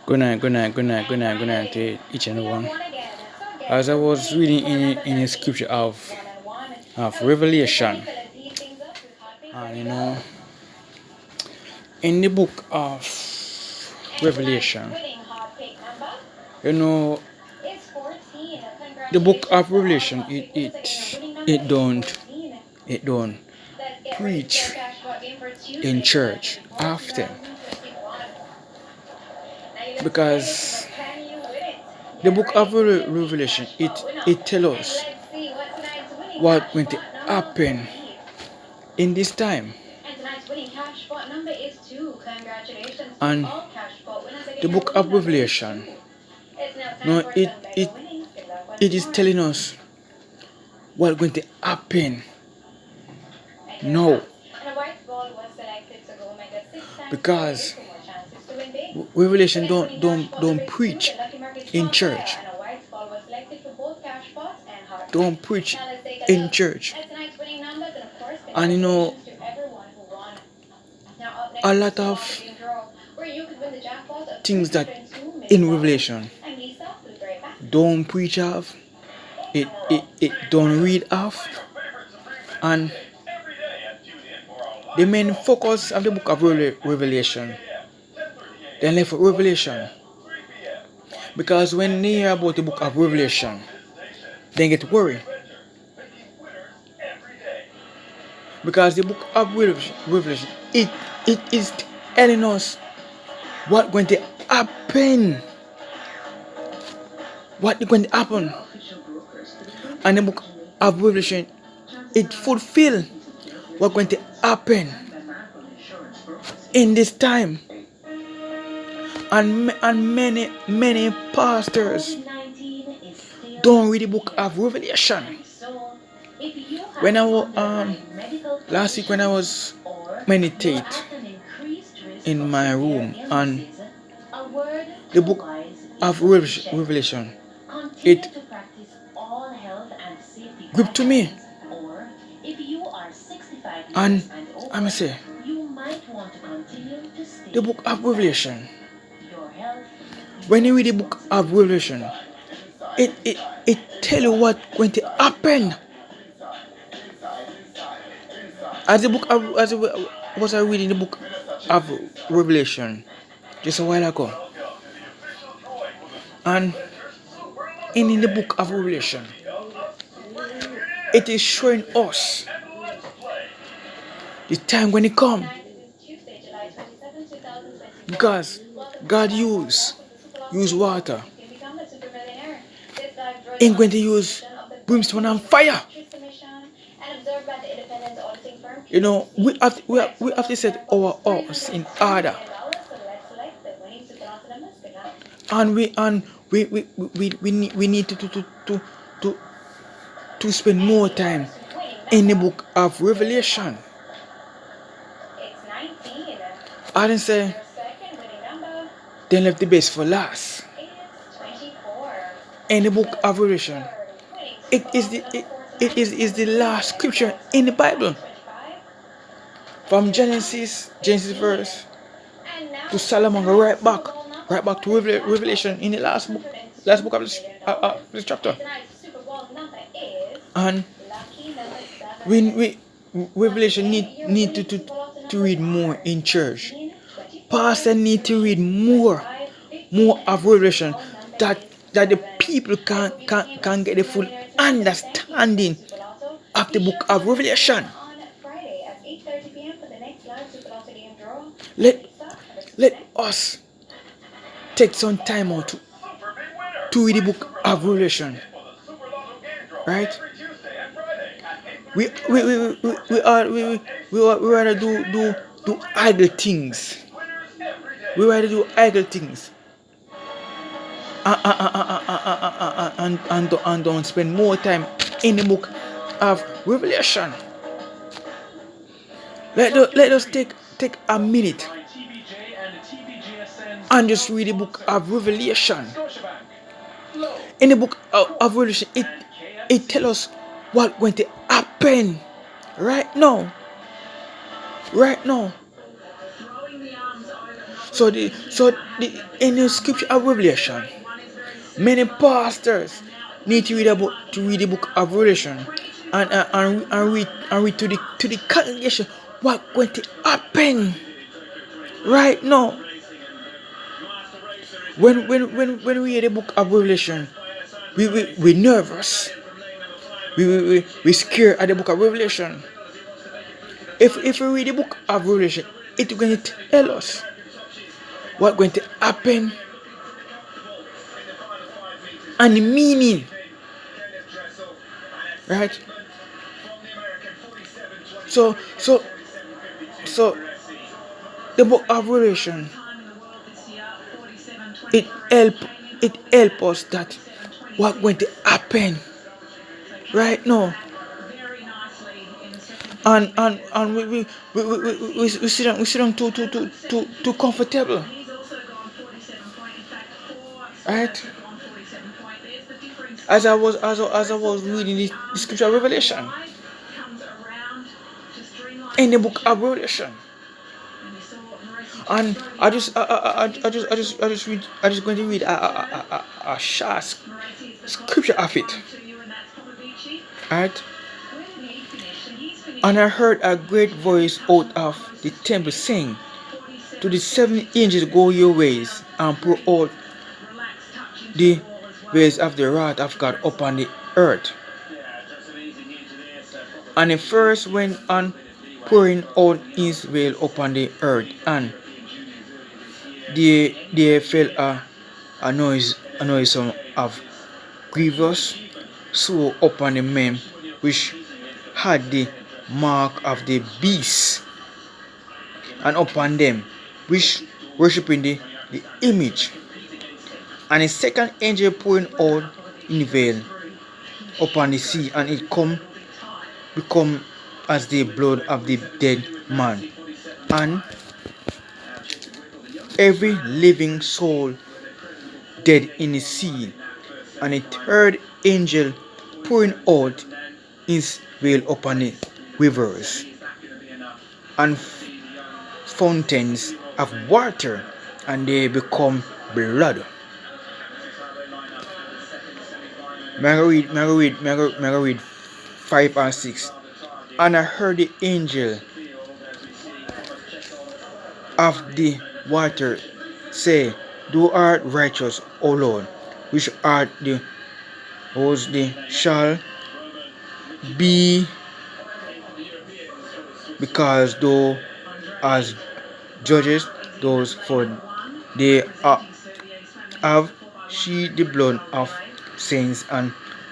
Good night, good night, good night, good night, good night to each and everyone. As I was reading in the scripture of Revelation, and in the book of Revelation, you know, the book of Revelation, it don't preach in church often, because the book of Revelation, it tells us what going to happen in this time. And the book of Revelation, no, it is telling us what going to happen now, because Revelation don't preach in church. Don't preach in church. And a lot of things that in Revelation don't preach of, it don't read of, and the main focus of the book of Revelation, then left for Revelation. Because when they hear about the book of Revelation, they get worried. Because the book of Revelation, it is telling us what going to happen. What is going to happen. And the book of Revelation, it fulfills what going to happen in this time. And many pastors don't read the book of Revelation. When I was last week, when I was meditate in my room, and the book of Revelation, it gripped to me, and I say, the book of Revelation. When you read the book of Revelation, it tell you what going to happen. As I was reading the book of Revelation just a while ago, and in the book of Revelation, it is showing us the time when it come, because God use water. Ain't going to use brimstone and fire. We have to set our house in order, and we need to spend more time in the book of Revelation. I didn't say then left the best for last. In the book of Revelation, it is the last scripture in the Bible. From Genesis verse to Solomon, right back to Revelation in the last book of this chapter. And we Revelation need to read more in church. Pastor need to read more of Revelation, that the people can get the full understanding of the book of Revelation. Let us take some time out to read the book of Revelation, right? We rather do idle things. We rather do idle things, and don't spend more time in the book of Revelation. Let us take a minute and just read the book of Revelation. In the book of Revelation, it tells us what's going to happen right now. So in the scripture of Revelation, many pastors need to read the book of Revelation and read to the congregation what going to happen right now. When we read the book of Revelation, we nervous. We scared at the book of Revelation. If we read the book of Revelation, it's going to tell us what's going to happen and the meaning, right? So the book of Revelation, it help us that what's going to happen right now. And we sit down too comfortable, right? As I was reading the scripture of Revelation, in the book of Revelation, and I just going to read a short scripture of it, right? And I heard a great voice out of the temple saying, to the seven angels, go your ways and pour out the ways of the wrath of God upon the earth. And the first went on pouring out his veil upon the earth, and there fell a noise of grievous sorrow upon the men which had the mark of the beast, and upon them which worshipping the image. And the second angel pouring out in the veil upon the sea, and it become as the blood of the dead man, and every living soul dead in the sea. And a third angel pouring out his veil upon the rivers and fountains of water, and they become blood. May I read 5 and 6. And I heard the angel of the water say, thou art righteous, O Lord, which art the shall be, because thou as judges those, for they have shed the blood of saints and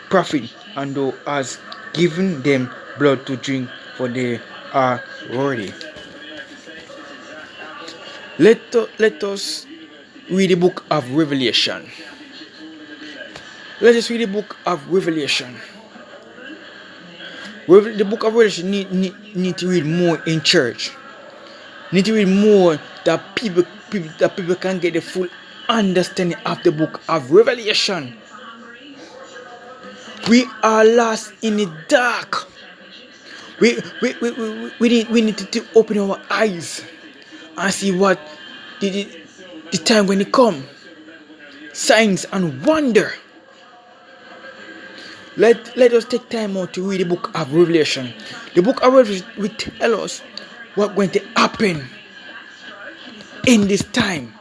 prophets, and thou hast given them blood to drink, for they are worthy. Let us read the book of Revelation. Let us read the book of Revelation. The book of Revelation need to read more in church. Need to read more that people can get the full understanding of the book of Revelation. We are lost in the dark. We need to open our eyes and see what the time when it come. Signs and wonder. Let us take time out to read the book of Revelation. The book of Revelation will tell us what's going to happen in this time.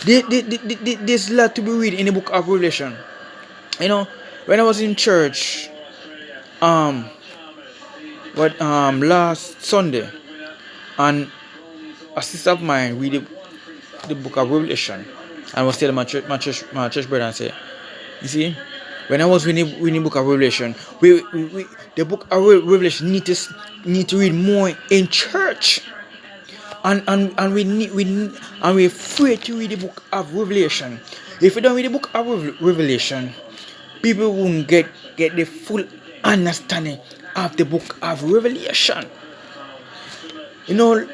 There's a lot to be read in the book of Revelation. You know, when I was in church, last Sunday, and a sister of mine read the book of Revelation, and was telling my church brother and say, you see, when I was reading the book of Revelation, the book of Revelation need to read more in church, and we're afraid to read the book of Revelation. If we don't read the book of Revelation, people won't get the full understanding of the book of Revelation. You know,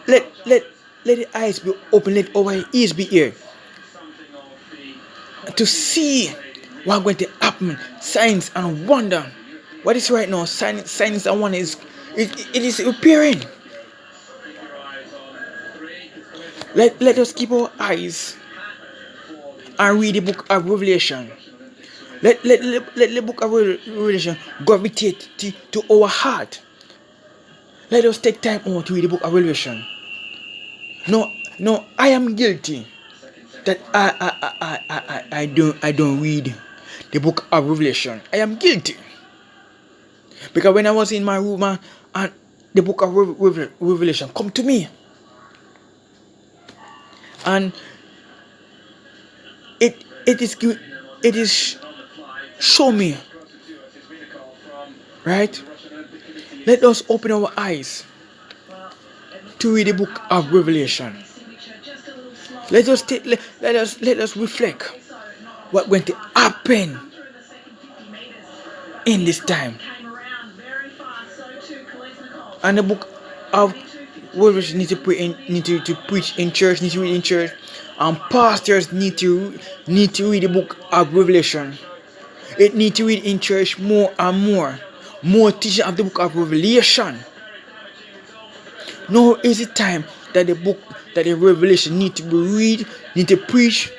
let the eyes be open, let our ears be here to see what's going to happen. Signs and wonder. What is right now? Signs and wonder it is appearing. Let us keep our eyes and read the book of Revelation. Let the book of Revelation gravitate to our heart. Let us take time out to read the book of Revelation. No, I am guilty that I don't read the book of Revelation. I am guilty because when I was in my room and the book of Revelation come to me, and it is show me, right? Let us open our eyes to read the book of Revelation. Let us reflect what going to happen in this time. And the book of Revelation need to preach in church, need to read in church, and pastors need to read the book of Revelation. It need to read in church more and more teaching of the book of Revelation. Now is the time that the Revelation need to be read, need to preach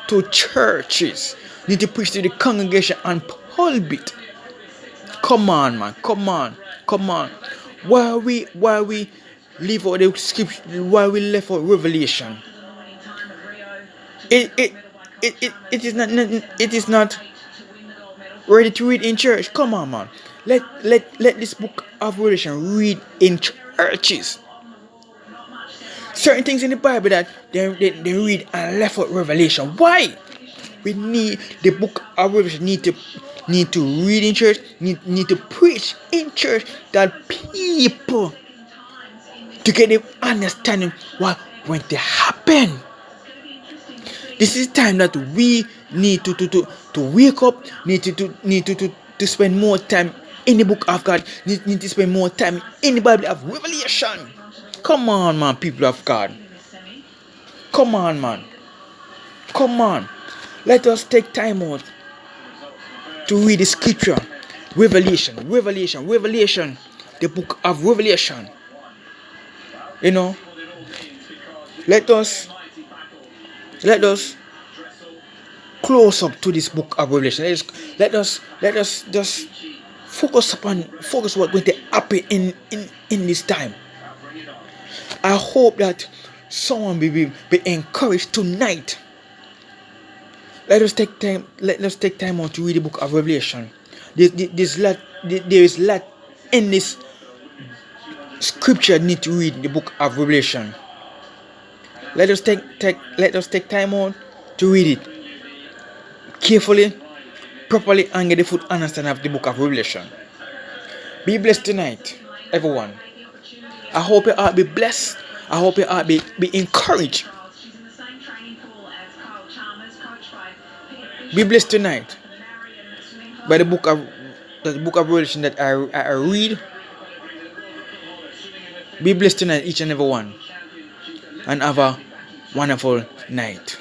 to churches, need to preach to the congregation and pulpit. Come on, man, come on. While we leave out the scripture, while we left out Revelation, it is not ready to read in church. Come on, man. Let this book of Revelation read in churches. Certain things in the Bible that they read and left out Revelation. Why? We need the book of Revelation need to read in church, need to preach in church, that people to get the understanding what going to happen. This is time that we need to wake up, need to spend more time in the book of God, need to spend more time in the Bible of Revelation. Come on, man, people of God. Come on, man. Come on. Let us take time out to read the scripture. Revelation. The book of Revelation. You know. Let us close up to this book of Revelation. Let us just focus what's going to happen in this time. I hope that someone will be encouraged tonight. Let us take time out to read the book of Revelation. There is a lot in this scripture need to read the book of Revelation. Let us take time out to read it carefully, properly, and get the full understanding of the book of Revelation. Be blessed tonight, everyone. I hope your heart be blessed. I hope your heart be encouraged. Be blessed tonight by the book of Revelation that I read. Be blessed tonight, each and every one, and have a wonderful night.